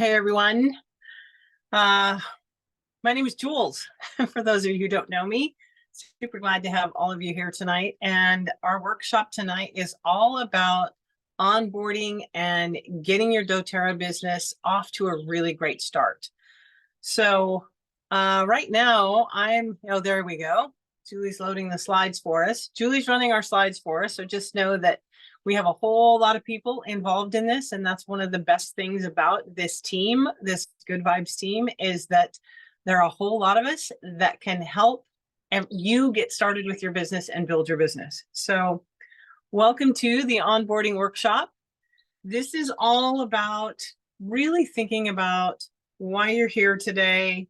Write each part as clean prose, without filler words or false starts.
Hey everyone. My name is Jules. For those of you who don't know me, super glad to have all of you here tonight. And our workshop tonight is all about onboarding and getting your doTERRA business off to a really great start. So right now there we go. Julie's loading the slides for us. Julie's running our slides for us. So just know that we have a whole lot of people involved in this. And that's one of the best things about this team, this Good Vibes team, is that there are a whole lot of us that can help you get started with your business and build your business. So welcome to the onboarding workshop. This is all about really thinking about why you're here today.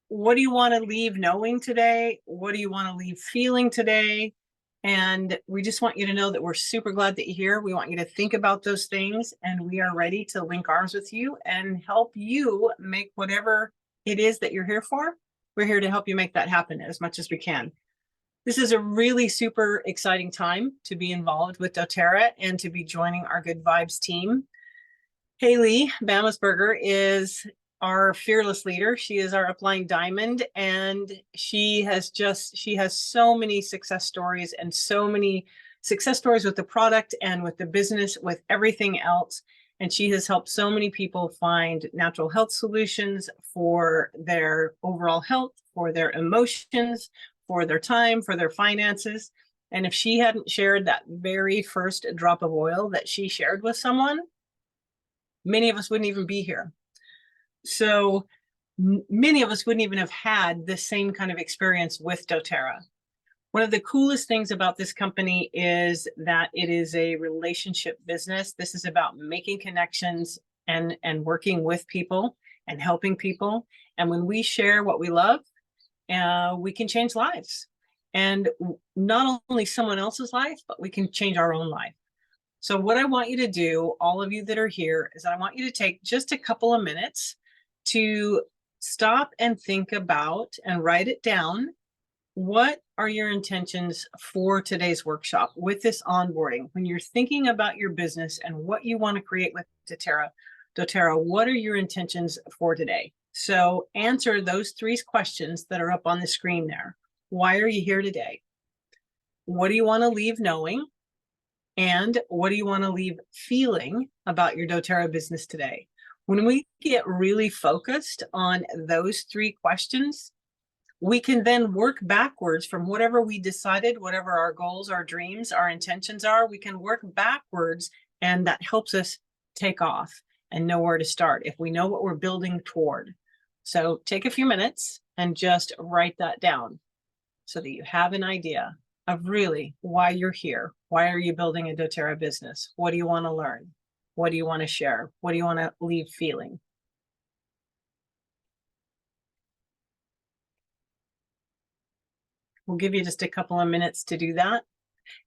What do you want to leave knowing today? What do you want to leave feeling today? And we just want you to know that we're super glad that you're here. We want you to think about those things, and we are ready to link arms with you and help you make whatever it is that you're here for. We're here to help you make that happen as much as we can. This is a really super exciting time to be involved with doTERRA and to be joining our Good Vibes team. Haley Bamasberger is our fearless leader. She is our upline diamond, and she has so many success stories and so many success stories with the product and with the business, with everything else. And she has helped so many people find natural health solutions for their overall health, for their emotions, for their time, for their finances. And if she hadn't shared that very first drop of oil that she shared with someone, many of us wouldn't even be here. So many of us wouldn't even have had the same kind of experience with doTERRA. One of the coolest things about this company is that it is a relationship business. This is about making connections and working with people and helping people. And when we share what we love, we can change lives. And not only someone else's life, but we can change our own life. So what I want you to do, all of you that are here, is I want you to take just a couple of minutes to stop and think about and write it down. What are your intentions for today's workshop with this onboarding? When you're thinking about your business and what you want to create with doTERRA, what are your intentions for today? So answer those three questions that are up on the screen there. Why are you here today? What do you want to leave knowing? And what do you want to leave feeling about your doTERRA business today? When we get really focused on those three questions, we can then work backwards from whatever we decided, whatever our goals, our dreams, our intentions are. We can work backwards, and that helps us take off and know where to start if we know what we're building toward. So take a few minutes and just write that down so that you have an idea of really why you're here. Why are you building a doTERRA business? What do you want to learn? What do you want to share? What do you want to leave feeling? We'll give you just a couple of minutes to do that.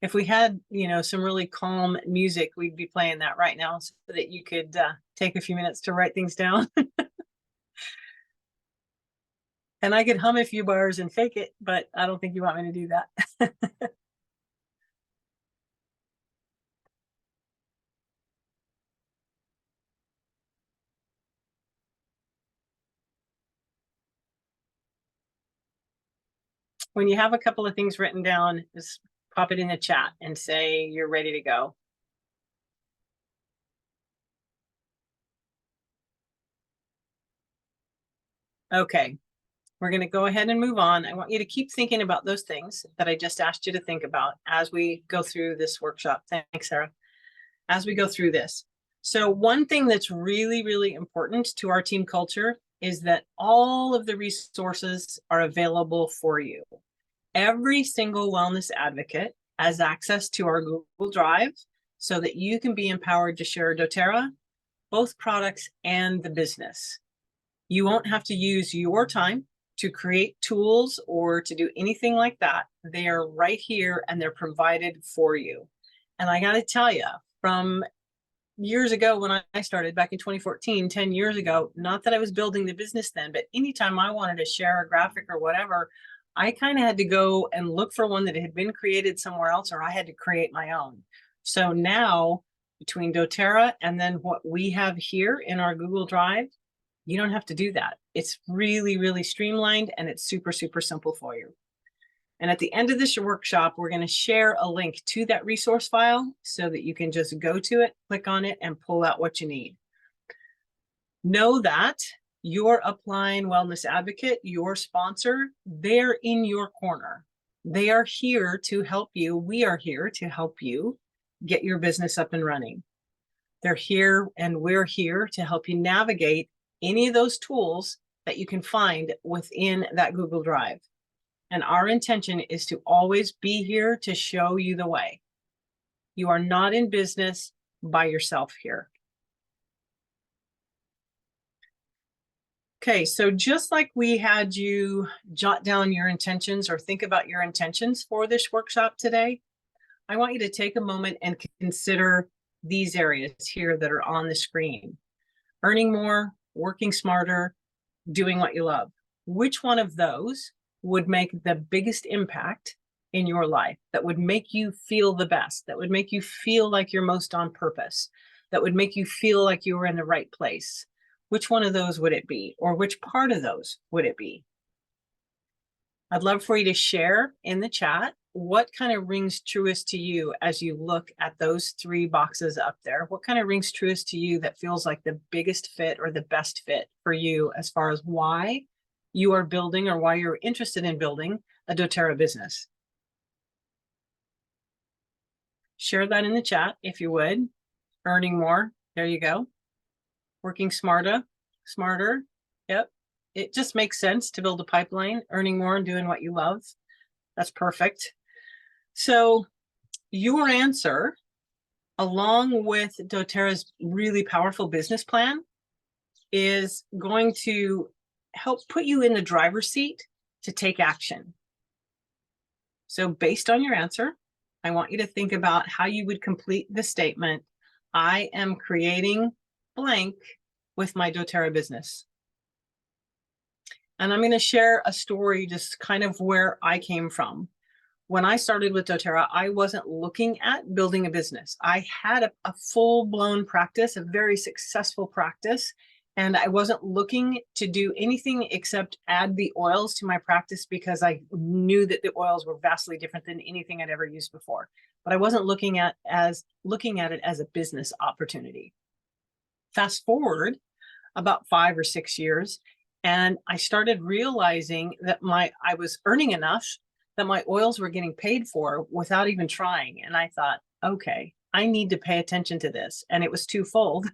If we had, some really calm music, we'd be playing that right now so that you could take a few minutes to write things down. And I could hum a few bars and fake it, but I don't think you want me to do that. When you have a couple of things written down, just pop it in the chat and say you're ready to go. Okay, we're going to go ahead and move on. I want you to keep thinking about those things that I just asked you to think about as we go through this workshop. Thanks, Sarah. As we go through this. So one thing that's really, really important to our team culture is that all of the resources are available for you. Every single wellness advocate has access to our Google Drive so that you can be empowered to share doTERRA, both products and the business. You won't have to use your time to create tools or to do anything like that. They are right here and they're provided for you. And I got to tell you, from years ago when I started back in 2014, 10 years ago, not that I was building the business then, but anytime I wanted to share a graphic or whatever, I kind of had to go and look for one that had been created somewhere else, or I had to create my own. So now between doTERRA and then what we have here in our Google Drive, you don't have to do that. It's really, really streamlined and it's super, super simple for you. And at the end of this workshop, we're going to share a link to that resource file so that you can just go to it, click on it, and pull out what you need. Know that your Upline Wellness Advocate, your sponsor, they're in your corner. They are here to help you. We are here to help you get your business up and running. They're here and we're here to help you navigate any of those tools that you can find within that Google Drive. And our intention is to always be here to show you the way. You are not in business by yourself here. Okay, so just like we had you jot down your intentions or think about your intentions for this workshop today, I want you to take a moment and consider these areas here that are on the screen. Earning more, working smarter, doing what you love. Which one of those would make the biggest impact in your life, that would make you feel the best, that would make you feel like you're most on purpose, that would make you feel like you were in the right place? Which one of those would it be? Or which part of those would it be? I'd love for you to share in the chat what kind of rings truest to you as you look at those three boxes up there. What kind of rings truest to you that feels like the biggest fit or the best fit for you as far as why you are building or why you're interested in building a doTERRA business? Share that in the chat if you would. Earning more, there you go. Working smarter. Yep. It just makes sense to build a pipeline, earning more and doing what you love. That's perfect. So your answer, along with doTERRA's really powerful business plan, is going to help put you in the driver's seat to take action. So based on your answer, I want you to think about how you would complete the statement, I am creating blank with my doTERRA business. And I'm going to share a story, just kind of where I came from. When I started with doTERRA, I wasn't looking at building a business. I had a full-blown practice, a very successful practice, and I wasn't looking to do anything except add the oils to my practice because I knew that the oils were vastly different than anything I'd ever used before. But I wasn't looking at it as a business opportunity. Fast forward about 5 or 6 years, and I started realizing that I was earning enough that my oils were getting paid for without even trying. And I thought, okay, I need to pay attention to this. And it was twofold.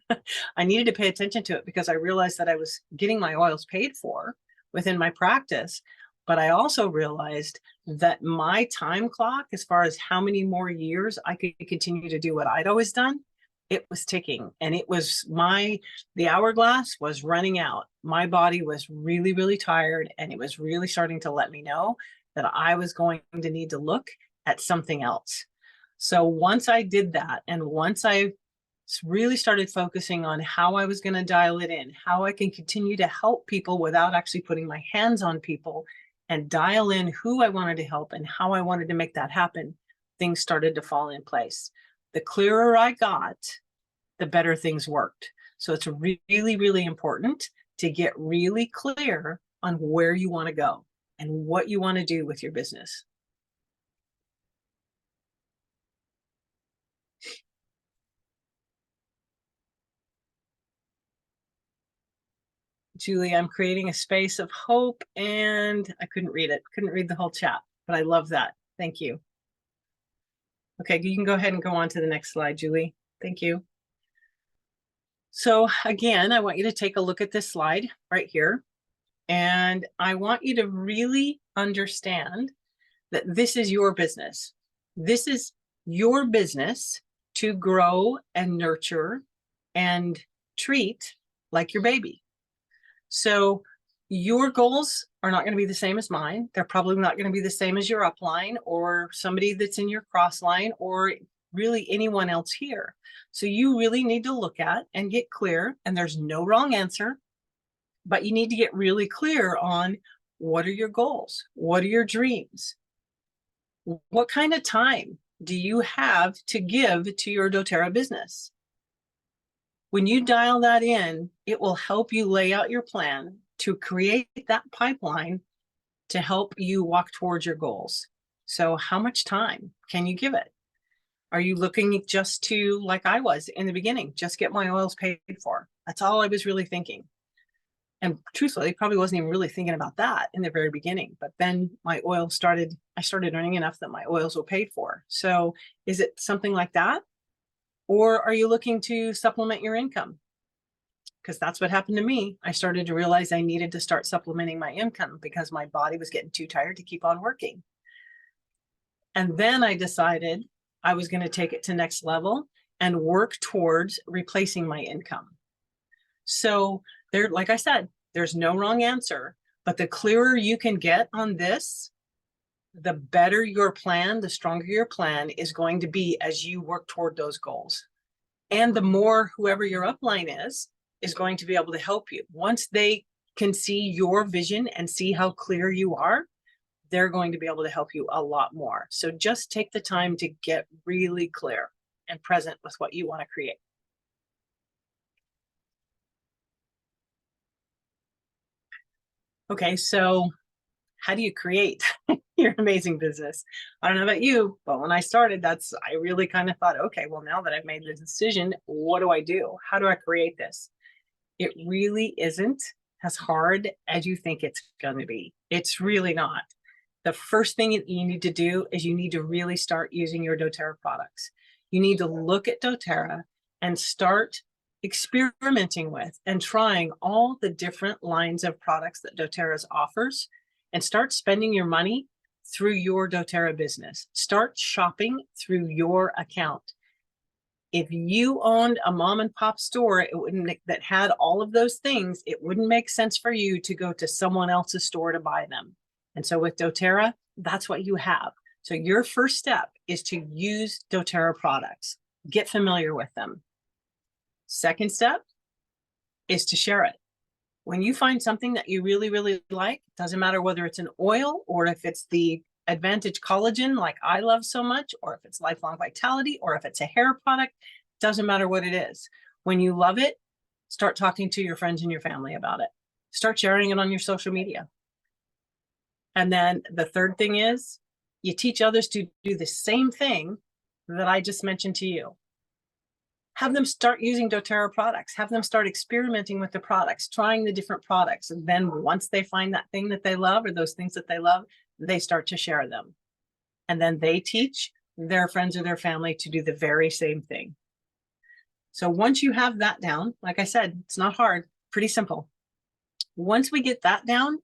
I needed to pay attention to it because I realized that I was getting my oils paid for within my practice. But I also realized that my time clock, as far as how many more years I could continue to do what I'd always done, it was ticking. And it was the hourglass was running out. My body was really, really tired. And it was really starting to let me know that I was going to need to look at something else. So once I did that, and once I really started focusing on how I was going to dial it in, how I can continue to help people without actually putting my hands on people, and dial in who I wanted to help and how I wanted to make that happen, things started to fall in place. The clearer I got, the better things worked. So it's really, really important to get really clear on where you want to go and what you want to do with your business. Julie, I'm creating a space of hope, and I couldn't read it. Couldn't read the whole chat, but I love that. Thank you. Okay, you can go ahead and go on to the next slide, Julie. Thank you. So again, I want you to take a look at this slide right here. And I want you to really understand that this is your business. This is your business to grow and nurture and treat like your baby. So your goals are not going to be the same as mine. They're probably not going to be the same as your upline or somebody that's in your cross line or really anyone else here. So you really need to look at and get clear, and there's no wrong answer, but you need to get really clear on what are your goals? What are your dreams? What kind of time do you have to give to your doTERRA business? When you dial that in, it will help you lay out your plan to create that pipeline to help you walk towards your goals. So how much time can you give it? Are you looking just to, like I was in the beginning, just get my oils paid for? That's all I was really thinking. And truthfully, probably wasn't even really thinking about that in the very beginning. But then I started earning enough that my oils were paid for. So is it something like that? Or are you looking to supplement your income? Because that's what happened to me. I started to realize I needed to start supplementing my income because my body was getting too tired to keep on working. And then I decided I was going to take it to next level and work towards replacing my income. So there, like I said, there's no wrong answer, but the clearer you can get on this, the better your plan, the stronger your plan is going to be as you work toward those goals. And the more whoever your upline is going to be able to help you. Once they can see your vision and see how clear you are, they're going to be able to help you a lot more. So just take the time to get really clear and present with what you want to create. Okay, so how do you create your amazing business? I don't know about you, but when I started, I really kind of thought, okay, well, now that I've made the decision, what do I do? How do I create this? It really isn't as hard as you think it's going to be. It's really not. The first thing you need to do is you need to really start using your doTERRA products. You need to look at doTERRA and start experimenting with and trying all the different lines of products that doTERRA offers, and start spending your money through your doTERRA business. Start shopping through your account. If you owned a mom and pop store that had all of those things, it wouldn't make sense for you to go to someone else's store to buy them. And so with doTERRA, that's what you have. So your first step is to use doTERRA products. Get familiar with them. Second step is to share it. When you find something that you really, really like, doesn't matter whether it's an oil or if it's the Advantage Collagen like I love so much, or if it's Lifelong Vitality, or if it's a hair product, doesn't matter what it is. When you love it, start talking to your friends and your family about it. Start sharing it on your social media. And then the third thing is you teach others to do the same thing that I just mentioned to you. Have them start using doTERRA products. Have them start experimenting with the products, trying the different products. And then once they find that thing that they love or those things that they love, they start to share them. And then they teach their friends or their family to do the very same thing. So once you have that down, like I said, it's not hard, pretty simple. Once we get that down,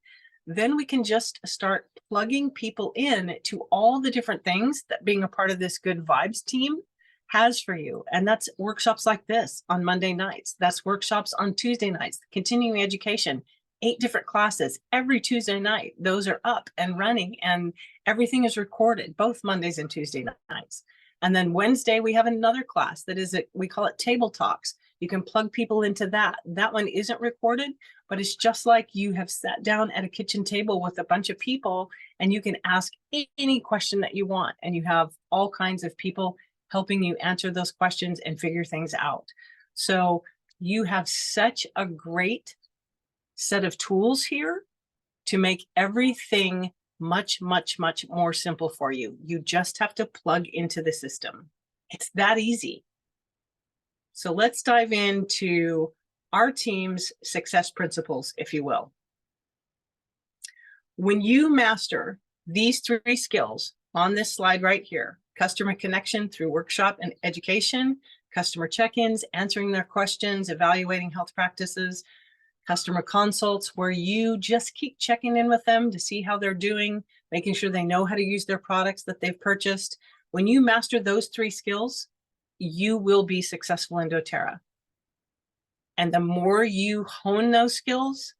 then we can just start plugging people in to all the different things that being a part of this Good Vibes team has for you. And that's workshops like this on Monday nights. That's workshops on Tuesday nights, continuing education, 8 different classes every Tuesday night. Those are up and running and everything is recorded, both Mondays and Tuesday nights. And then Wednesday, we have another class that is, we call it Table Talks. You can plug people into that. That one isn't recorded, but it's just like you have sat down at a kitchen table with a bunch of people and you can ask any question that you want. And you have all kinds of people helping you answer those questions and figure things out. So you have such a great set of tools here to make everything much, much, much more simple for you. You just have to plug into the system. It's that easy. So let's dive into our team's success principles, if you will. When you master these 3 skills on this slide right here, customer connection through workshop and education, customer check-ins, answering their questions, evaluating health practices, customer consults where you just keep checking in with them to see how they're doing, making sure they know how to use their products that they've purchased. When you master those 3 skills, you will be successful in doTERRA. And the more you hone those skills,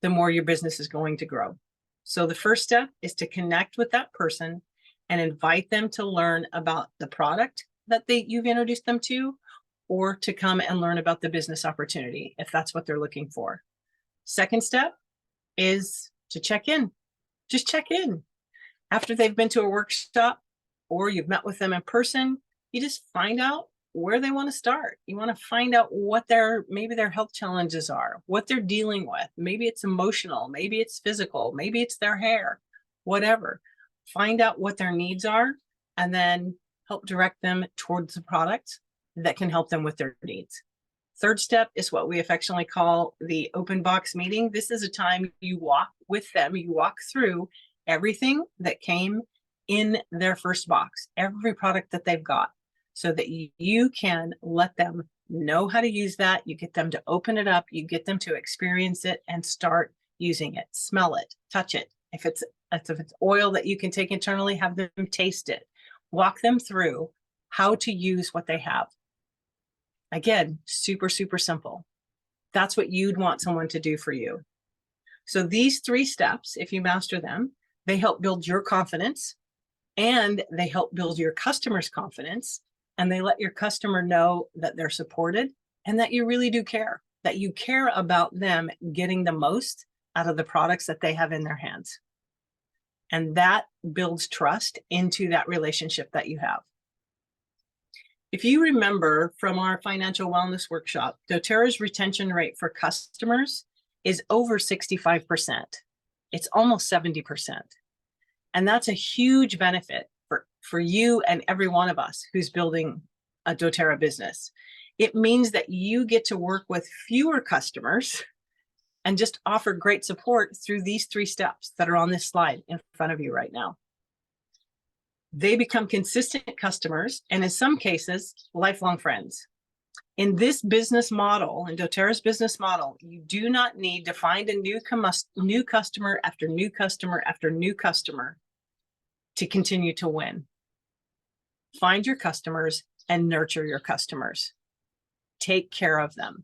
the more your business is going to grow. So the first step is to connect with that person and invite them to learn about the product that you've introduced them to, or to come and learn about the business opportunity, if that's what they're looking for. Second step is to check in. Just check in. After they've been to a workshop or you've met with them in person, you just find out where they want to start. You want to find out what maybe their health challenges are, what they're dealing with. Maybe it's emotional, maybe it's physical, maybe it's their hair, whatever. Find out what their needs are and then help direct them towards the product that can help them with their needs. Third step is what we affectionately call the open box meeting. This is a time you walk with them, you walk through everything that came in their first box, every product that they've got, so that you can let them know how to use that. You get them to open it up, you get them to experience it and start using it, smell it, touch it. If it's oil that you can take internally, have them taste it. Walk them through how to use what they have. Again, super, super simple. That's what you'd want someone to do for you. So these 3 steps, if you master them, they help build your confidence and they help build your customer's confidence, and they let your customer know that they're supported and that you really do care, that you care about them getting the most out of the products that they have in their hands. And that builds trust into that relationship that you have. If you remember from our financial wellness workshop, doTERRA's retention rate for customers is over 65%. It's almost 70%. And that's a huge benefit for you and every one of us who's building a doTERRA business. It means that you get to work with fewer customers and just offer great support through these 3 steps that are on this slide in front of you right now. They become consistent customers, and in some cases, lifelong friends. In this business model, in doTERRA's business model, you do not need to find a new customer after new customer after new customer to continue to win. Find your customers and nurture your customers. Take care of them.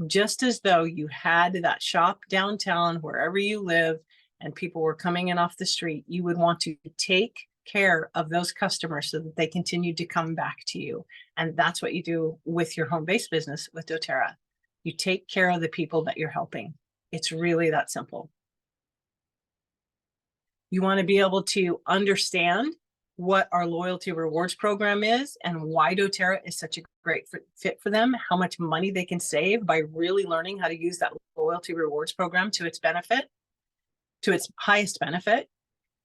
Just as though you had that shop downtown, wherever you live, and people were coming in off the street, you would want to take care of those customers so that they continue to come back to you. And that's what you do with your home-based business with doTERRA. You take care of the people that you're helping. It's really that simple. You want to be able to understand what our loyalty rewards program is and why doTERRA is such a great fit for them, how much money they can save by really learning how to use that loyalty rewards program to its benefit, to its highest benefit.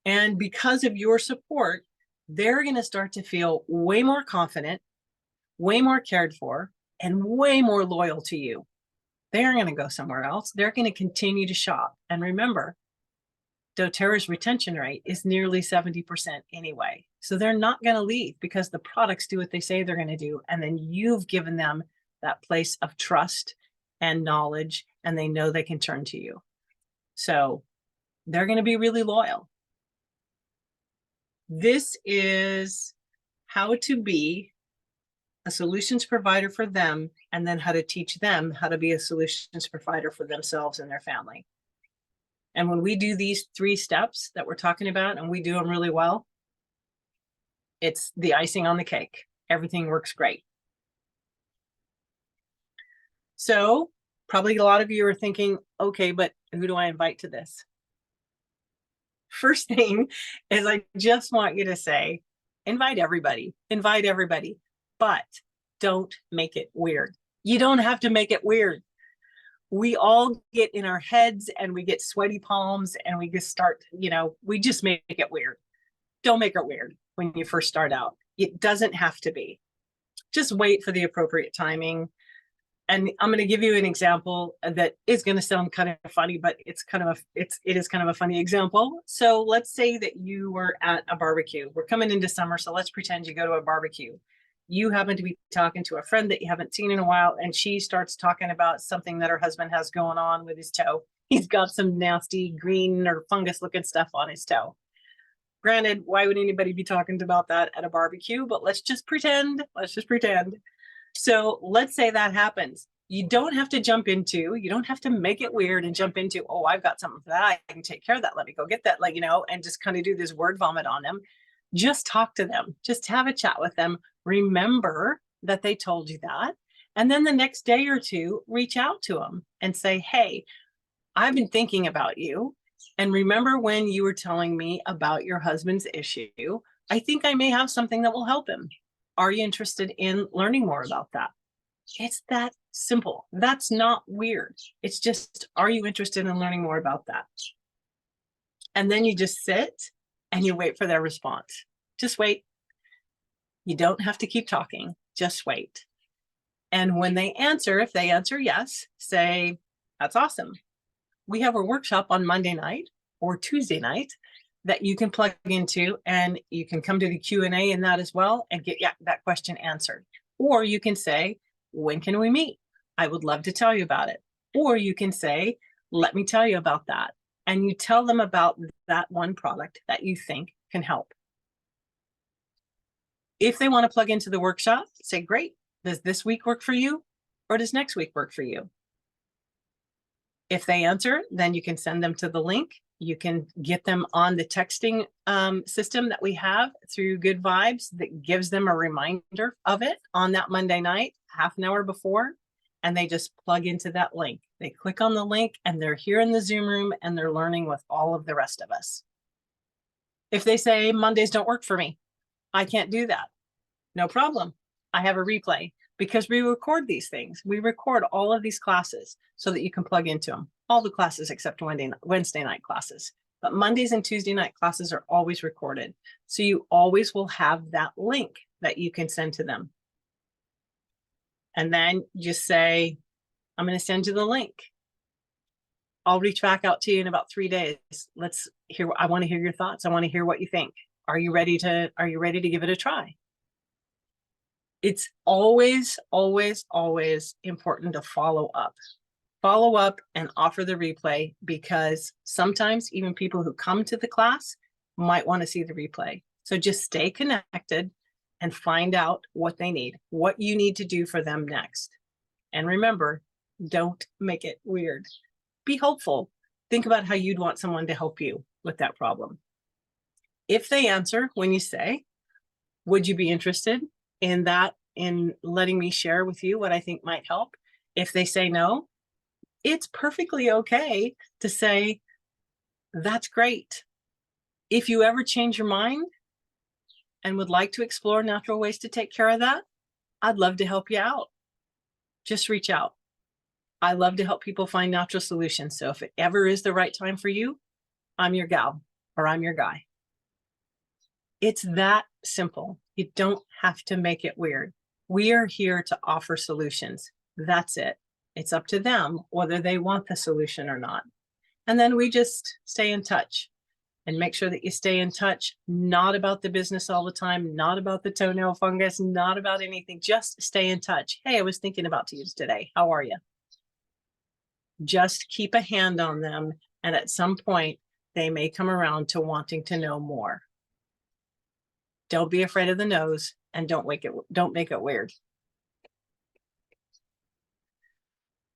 And because of your support, they're going to start to feel way more confident, way more cared for, and way more loyal to you. They're going to go somewhere else. They're going to continue to shop. And remember, doTERRA's retention rate is nearly 70% anyway. So they're not going to leave because the products do what they say they're going to do. And then you've given them that place of trust and knowledge, and they know they can turn to you. So they're going to be really loyal. This is how to be a solutions provider for them, and then how to teach them how to be a solutions provider for themselves and their family. And when we do these 3 steps that we're talking about, and we do them really well, it's the icing on the cake. Everything works great. So probably a lot of you are thinking, okay, but who do I invite to this? First thing is, I just want you to say, invite everybody, but don't make it weird. You don't have to make it weird. We all get in our heads and we get sweaty palms and we just start, we just make it weird. Don't make it weird when you first start out. It doesn't have to be. Just wait for the appropriate timing. And I'm going to give you an example that is going to sound kind of funny, but it is kind of a funny example. So let's say that you were at a barbecue. We're coming into summer, so let's pretend you go to a barbecue. You happen to be talking to a friend that you haven't seen in a while, and she starts talking about something that her husband has going on with his toe. He's got some nasty green or fungus looking stuff on his toe. Granted, why would anybody be talking about that at a barbecue? But let's just pretend. So let's say that happens. You don't have to you don't have to make it weird and jump into, oh, I've got something for that. I can take care of that. Let me go get that, and just kind of do this word vomit on them. Just talk to them. Just have a chat with them. Remember that they told you that. And then the next day or two, reach out to them and say, hey, I've been thinking about you. And remember when you were telling me about your husband's issue? I think I may have something that will help him. Are you interested in learning more about that? It's that simple. That's not weird. It's just, are you interested in learning more about that? And then you just sit and you wait for their response. Just wait. You don't have to keep talking. Just wait. And when they answer, if they answer yes, say, that's awesome. We have a workshop on Monday night or Tuesday night that you can plug into, and you can come to the Q&A in that as well and get that question answered. Or you can say, when can we meet? I would love to tell you about it. Or you can say, let me tell you about that. And you tell them about that one product that you think can help. If they want to plug into the workshop, say, great. Does this week work for you? Or does next week work for you? If they answer, then you can send them to the link. You can get them on the texting system that we have through Good Vibes that gives them a reminder of it on that Monday night, half an hour before, and they just plug into that link. They click on the link and they're here in the Zoom room and they're learning with all of the rest of us. If they say Mondays don't work for me, I can't do that, no problem. I have a replay because we record these things. We record all of these classes so that you can plug into them. All the classes except Wednesday night classes. But Mondays and Tuesday night classes are always recorded. So you always will have that link that you can send to them. And then just say, I'm going to send you the link. I'll reach back out to you in about 3 days. Let's hear. I want to hear your thoughts. I want to hear what you think. Are you ready to give it a try? It's always, always, always important to follow up. Follow up and offer the replay, because sometimes even people who come to the class might want to see the replay. So just stay connected and find out what they need, what you need to do for them next. And remember, don't make it weird. Be hopeful. Think about how you'd want someone to help you with that problem. If they answer when you say, would you be interested in that, in letting me share with you what I think might help? If they say no, it's perfectly okay to say, that's great. If you ever change your mind and would like to explore natural ways to take care of that, I'd love to help you out. Just reach out. I love to help people find natural solutions. So if it ever is the right time for you, I'm your gal or I'm your guy. It's that simple. You don't have to make it weird. We are here to offer solutions. That's it. It's up to them whether they want the solution or not. And then we just stay in touch, and make sure that you stay in touch, not about the business all the time, not about the toenail fungus, not about anything, just stay in touch. Hey, I was thinking about you today. How are you? Just keep a hand on them. And at some point, they may come around to wanting to know more. Don't be afraid of the no's, and don't make it weird.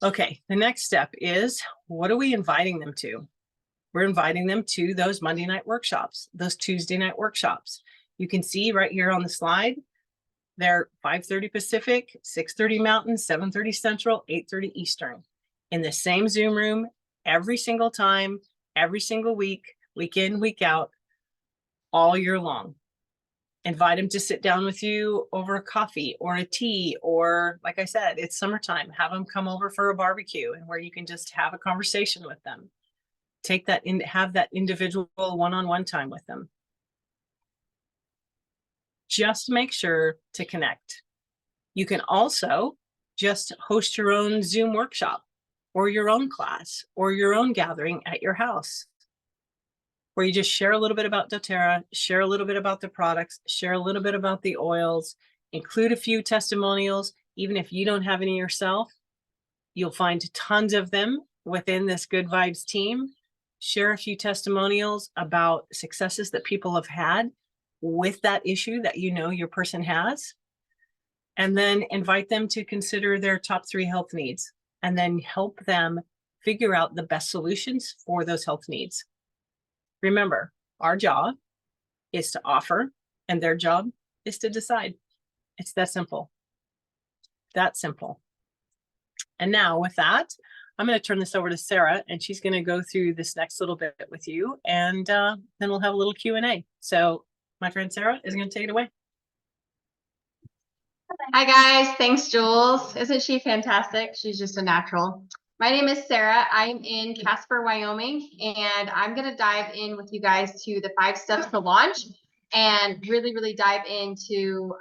Okay, the next step is, what are we inviting them to? We're inviting them to those Monday night workshops, those Tuesday night workshops. You can see right here on the slide, they're 5:30 Pacific, 6:30 Mountain, 7:30 Central, 8:30 Eastern, in the same Zoom room every single time, every single week, week in, week out, all year long. Invite them to sit down with you over a coffee or a tea, or like I said, it's summertime, have them come over for a barbecue and where you can just have a conversation with them. Take that in, have that individual one-on-one time with them. Just make sure to connect. You can also just host your own Zoom workshop or your own class or your own gathering at your house, where you just share a little bit about doTERRA, share a little bit about the products, share a little bit about the oils, include a few testimonials. Even if you don't have any yourself, you'll find tons of them within this Good Vibes team. Share a few testimonials about successes that people have had with that issue that you know your person has. And then invite them to consider their top 3 health needs, and then help them figure out the best solutions for those health needs. Remember, our job is to offer, and their job is to decide. It's that simple. That simple. And now with that, I'm going to turn this over to Sarah, and she's going to go through this next little bit with you, and then we'll have a little Q&A. So my friend Sarah is going to take it away. Hi guys, thanks Jules. Isn't she fantastic? She's just a natural. My name is Sarah. I'm in Casper, Wyoming, and I'm going to dive in with you guys to the 5 steps to launch and really dive into,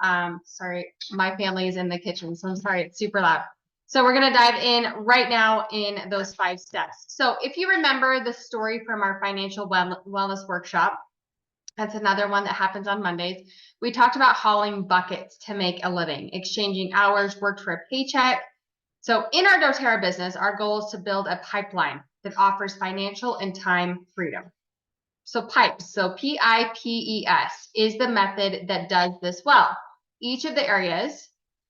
sorry, my family is in the kitchen, so I'm sorry, it's super loud. So we're going to dive in right now in those 5 steps. So if you remember the story from our financial wellness workshop, that's another one that happens on Mondays. We talked about hauling buckets to make a living, exchanging hours worked for a paycheck. So in our doTERRA business, our goal is to build a pipeline that offers financial and time freedom. So PIPES, so P-I-P-E-S, is the method that does this well. Each of the areas,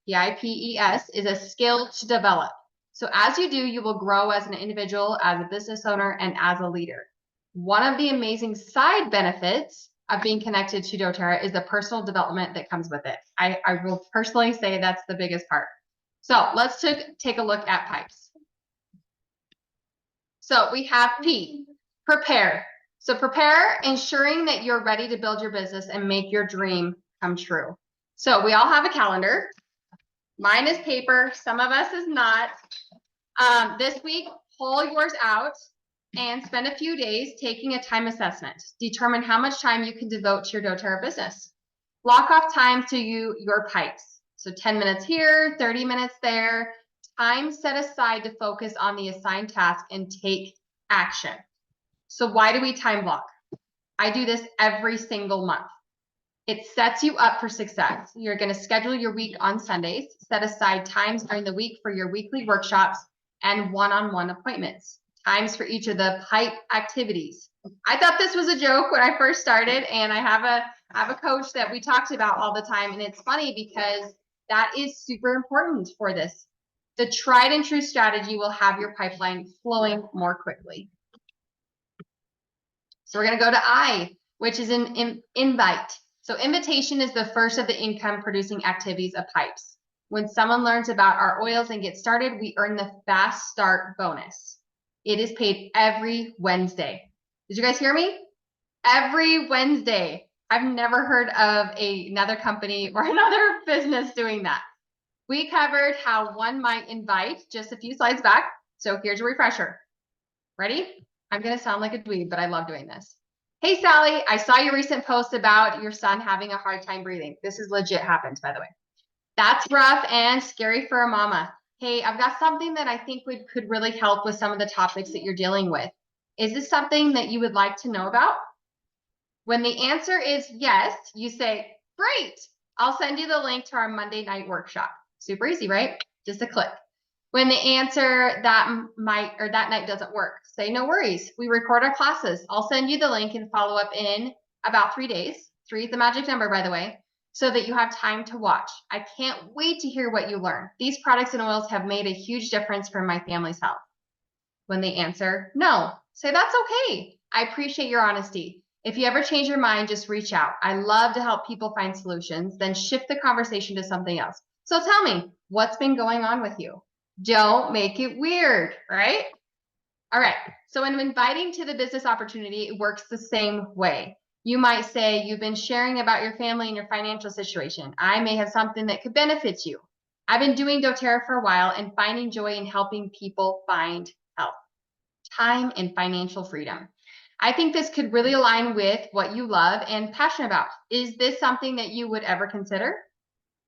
P-I-P-E-S, is a skill to develop. So as you do, you will grow as an individual, as a business owner, and as a leader. One of the amazing side benefits of being connected to doTERRA is the personal development that comes with it. I will personally say that's the biggest part. So let's take a look at PIPES. So we have P, prepare. So prepare, ensuring that you're ready to build your business and make your dream come true. So we all have a calendar. Mine is paper. Some of us is not. This week, pull yours out and spend a few days taking a time assessment. Determine how much time you can devote to your doTERRA business. Block off time to your PIPES. So 10 minutes here, 30 minutes there. Time set aside to focus on the assigned task and take action. So why do we time block? I do this every single month. It sets you up for success. You're going to schedule your week on Sundays, set aside times during the week for your weekly workshops and one-on-one appointments, times for each of the PIPE activities. I thought this was a joke when I first started, and I have a coach that we talked about all the time, and it's funny because that is super important for this. The tried and true strategy will have your pipeline flowing more quickly. So we're going to go to I, which is an invite. So invitation is the first of the income producing activities of PIPES. When someone learns about our oils and gets started, we earn the fast start bonus. It is paid every Wednesday. Did you guys hear me? Every Wednesday. I've never heard of another company or another business doing that. We covered how one might invite just a few slides back. So here's a refresher. Ready? I'm going to sound like a dweeb, but I love doing this. Hey, Sally, I saw your recent post about your son having a hard time breathing. This is legit happened, by the way. That's rough and scary for a mama. Hey, I've got something that I think could really help with some of the topics that you're dealing with. Is this something that you would like to know about? When the answer is yes, you say, great, I'll send you the link to our Monday night workshop. Super easy, right? Just a click. When the answer that night doesn't work, say no worries. We record our classes. I'll send you the link and follow up in about 3 days. 3 is the magic number, by the way, so that you have time to watch. I can't wait to hear what you learn. These products and oils have made a huge difference for my family's health. When they answer no, say that's okay. I appreciate your honesty. If you ever change your mind, just reach out. I love to help people find solutions, then shift the conversation to something else. So tell me, what's been going on with you? Don't make it weird, right? All right, so when inviting to the business opportunity, it works the same way. You might say, you've been sharing about your family and your financial situation. I may have something that could benefit you. I've been doing doTERRA for a while and finding joy in helping people find health, time, and financial freedom. I think this could really align with what you love and passionate about. Is this something that you would ever consider?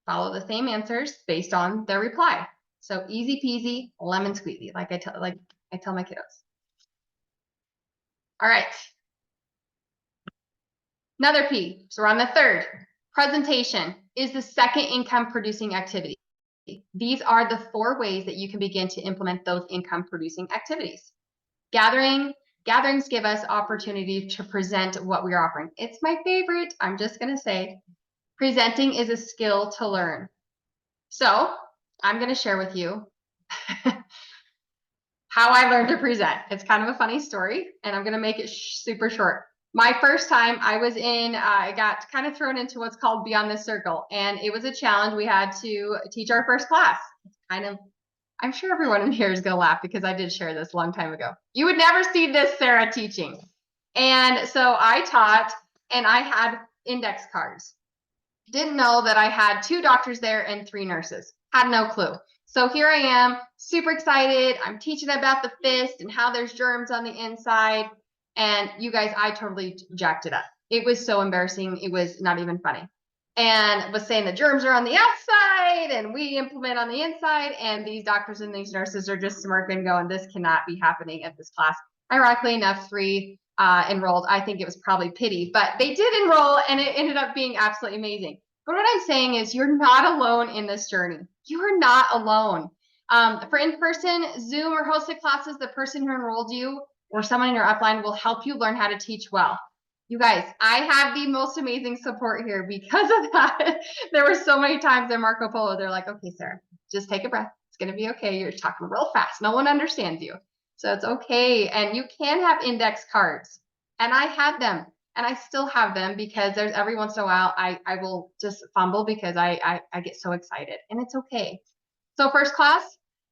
Follow the same answers based on their reply. So easy peasy, lemon squeezy, like I tell my kiddos. All right. Another P. So we're on the third. Presentation is the second income producing activity. These are the 4 ways that you can begin to implement those income producing activities. Gatherings give us opportunity to present what we are offering. It's my favorite. I'm just going to say presenting is a skill to learn. So I'm going to share with you how I learned to present. It's kind of a funny story, and I'm going to make it super short. My first time I got kind of thrown into what's called Beyond the Circle, and it was a challenge. We had to teach our first class. I'm sure everyone in here is going to laugh because I did share this a long time ago. You would never see this Sarah teaching. And so I taught, and I had index cards. Didn't know that I had 2 doctors there and 3 nurses. Had no clue. So here I am, super excited. I'm teaching them about the fist and how there's germs on the inside. And you guys, I totally jacked it up. It was so embarrassing. It was not even funny. And was saying the germs are on the outside and we implement on the inside. And these doctors and these nurses are just smirking, going, this cannot be happening at this class. Ironically enough, 3 enrolled. I think it was probably pity, but they did enroll and it ended up being absolutely amazing. But what I'm saying is you're not alone in this journey. You are not alone. For in-person, Zoom, or hosted classes, the person who enrolled you or someone in your upline will help you learn how to teach well. You guys, I have the most amazing support here because of that. There were so many times in Marco Polo, they're like, okay, Sarah, just take a breath. It's going to be okay. You're talking real fast. No one understands you. So it's okay. And you can have index cards. And I had them. And I still have them because there's every once in a while I will just fumble because I get so excited. And it's okay. So first class,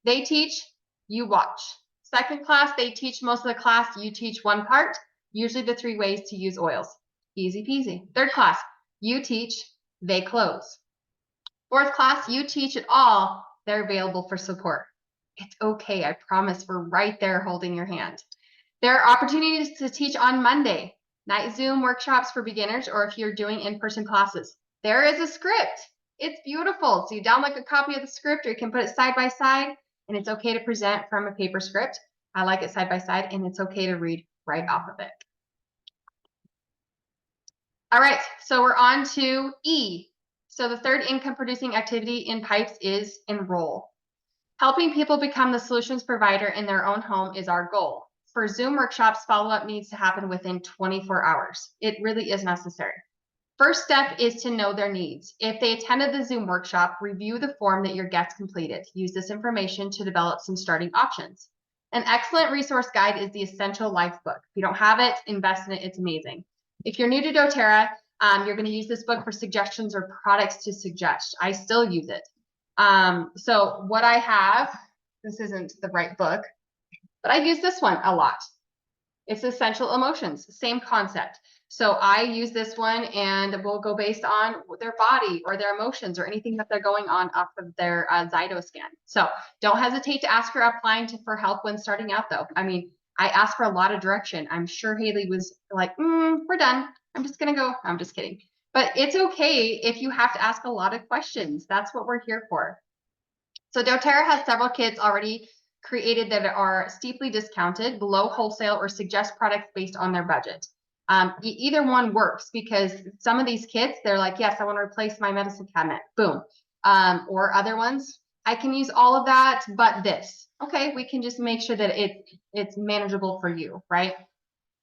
they teach, you watch. Second class, they teach most of the class. You teach one part, usually the 3 ways to use oils. Easy peasy. Third class, you teach, they close. Fourth class, you teach it all. They're available for support. It's okay. I promise we're right there holding your hand. There are opportunities to teach on Monday, night Zoom workshops for beginners, or if you're doing in-person classes. There is a script. It's beautiful. So you download a copy of the script or you can put it side by side, and it's okay to present from a paper script. I like it side by side, and it's okay to read right off of it. All right, so we're on to E. So the third income producing activity in PIPES is enroll. Helping people become the solutions provider in their own home is our goal. For Zoom workshops, follow-up needs to happen within 24 hours. It really is necessary. First step is to know their needs. If they attended the Zoom workshop, review the form that your guests completed. Use this information to develop some starting options. An excellent resource guide is the Essential Life book. If you don't have it, invest in it. It's amazing. If you're new to doTERRA, you're going to use this book for suggestions or products to suggest. I still use it. So what I have, this isn't the right book, but I use this one a lot. It's Essential Emotions, same concept. So I use this one and we'll go based on their body or their emotions or anything that they're going on off of their Zyto scan. So don't hesitate to ask your upline for help when starting out though. I mean, I asked for a lot of direction. I'm sure Haley was like, we're done. I'm just going to go. I'm just kidding. But it's okay if you have to ask a lot of questions. That's what we're here for. So doTERRA has several kits already created that are steeply discounted, below wholesale, or suggest products based on their budget. Either one works because some of these kits, they're like, yes, I want to replace my medicine cabinet. Boom. Or other ones, I can use all of that, but this. Okay, we can just make sure that it's manageable for you, right?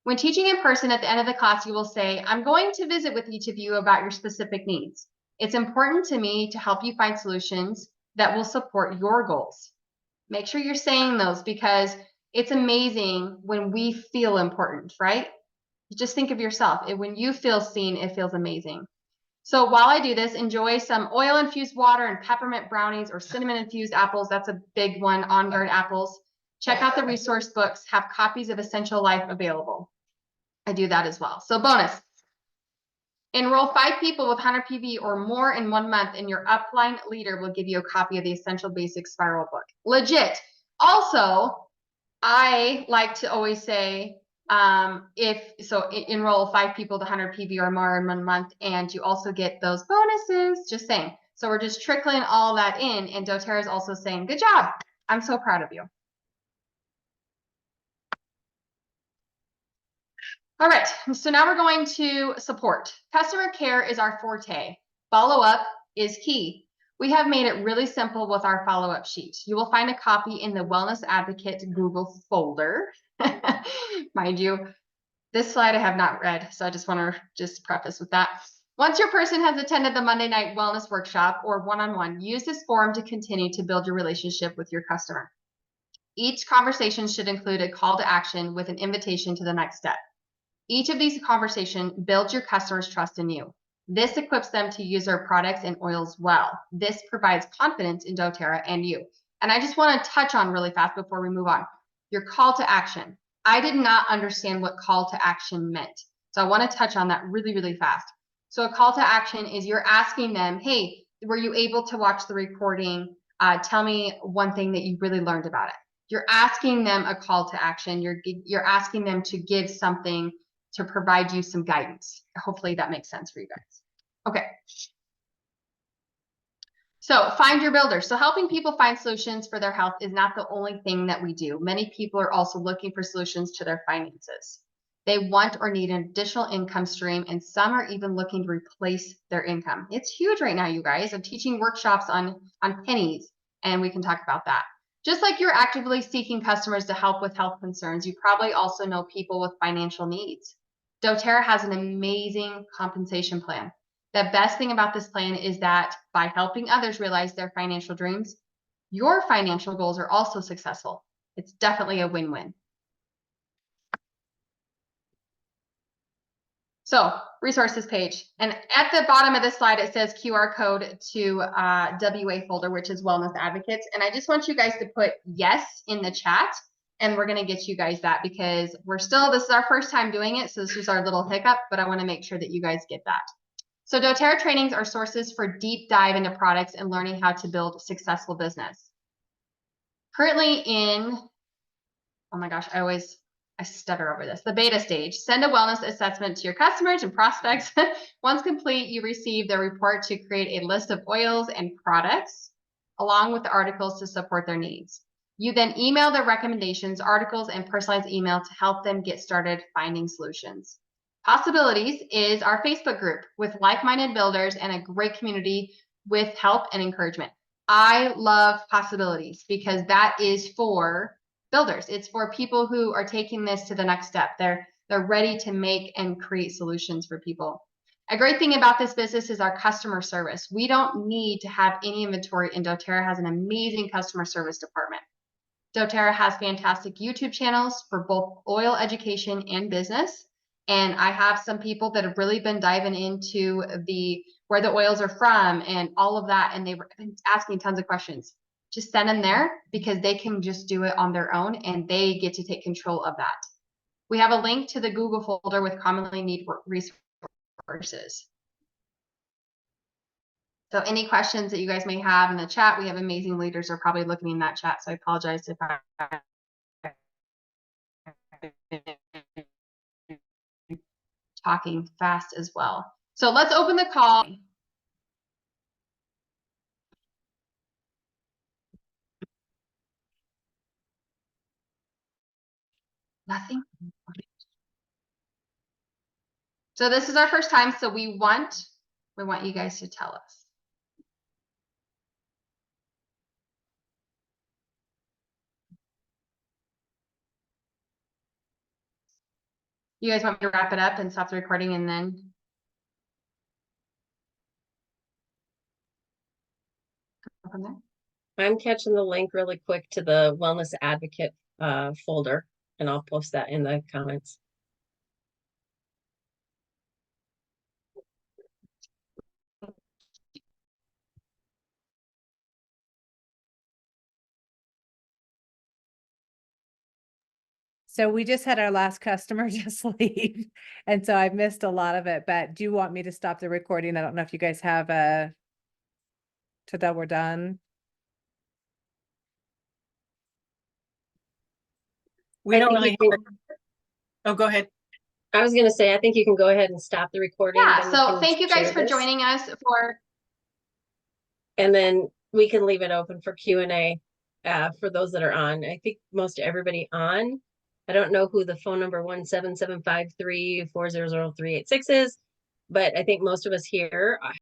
When teaching in person at the end of the class, you will say, I'm going to visit with each of you about your specific needs. It's important to me to help you find solutions that will support your goals. Make sure you're saying those because it's amazing when we feel important, right? Just think of yourself. When you feel seen, it feels amazing. So while I do this, enjoy some oil-infused water and peppermint brownies or cinnamon-infused apples. That's a big one, On Guard apples. Check out the resource books. Have copies of Essential Life available. I do that as well. So bonus. Enroll 5 people with 100 PV or more in 1 month, and your upline leader will give you a copy of the Essential Basics Spiral book. Legit. Also, I like to always say, enroll 5 people to 100 PV or more in 1 month, and you also get those bonuses. Just saying. So we're just trickling all that in, and doTERRA is also saying, good job. I'm so proud of you. All right, so now we're going to support. Customer care is our forte. Follow-up is key. We have made it really simple with our follow-up sheet. You will find a copy in the Wellness Advocate Google folder. Mind you, this slide I have not read, so I just want to just preface with that. Once your person has attended the Monday night wellness workshop or one-on-one, use this forum to continue to build your relationship with your customer. Each conversation should include a call to action with an invitation to the next step. Each of these conversations builds your customers' trust in you. This equips them to use our products and oils well. This provides confidence in doTERRA and you. And I just want to touch on really fast before we move on. Your call to action. I did not understand what call to action meant. So I want to touch on that really, really fast. So a call to action is you're asking them, hey, were you able to watch the recording? Tell me one thing that you really learned about it. You're asking them a call to action. You're asking them to give something to provide you some guidance. Hopefully that makes sense for you guys. Okay. So find your builders. So helping people find solutions for their health is not the only thing that we do. Many people are also looking for solutions to their finances. They want or need an additional income stream, and some are even looking to replace their income. It's huge right now, you guys. I'm teaching workshops on pennies, and we can talk about that. Just like you're actively seeking customers to help with health concerns, you probably also know people with financial needs. doTERRA has an amazing compensation plan. The best thing about this plan is that by helping others realize their financial dreams, your financial goals are also successful. It's definitely a win-win. So resources page. And at the bottom of this slide, it says QR code to WA folder, which is Wellness Advocates. And I just want you guys to put yes in the chat. And we're going to get you guys that because this is our first time doing it. So this was our little hiccup, but I want to make sure that you guys get that. So doTERRA trainings are sources for deep dive into products and learning how to build successful business. Currently in, oh my gosh, I stutter over this, the beta stage. Send a wellness assessment to your customers and prospects. Once complete, you receive the report to create a list of oils and products along with the articles to support their needs. You then email their recommendations, articles, and personalized email to help them get started finding solutions. Possibilities is our Facebook group with like-minded builders and a great community with help and encouragement. I love Possibilities because that is for builders. It's for people who are taking this to the next step. They're ready to make and create solutions for people. A great thing about this business is our customer service. We don't need to have any inventory, and doTERRA has an amazing customer service department. doTERRA has fantastic YouTube channels for both oil education and business. And I have some people that have really been diving into where the oils are from and all of that. And they've been asking tons of questions. Just send them there because they can just do it on their own and they get to take control of that. We have a link to the Google folder with commonly needed resources. So any questions that you guys may have in the chat, we have amazing leaders are probably looking in that chat. So I apologize if I talking fast as well. So let's open the call. Nothing. So this is our first time. So we want you guys to tell us. You guys want me to wrap it up and stop the recording and then? From there? I'm catching the link really quick to the Wellness Advocate folder, and I'll post that in the comments. So we just had our last customer just leave. And so I've missed a lot of it, but do you want me to stop the recording? I don't know if you guys have to that we're done. We don't really have Oh, go ahead. I was going to say, I think you can go ahead and stop the recording. Yeah, so thank you guys for joining us for. And then we can leave it open for Q&A for those that are on. I think most everybody on. I don't know who the phone number 17753400386 is, but I think most of us here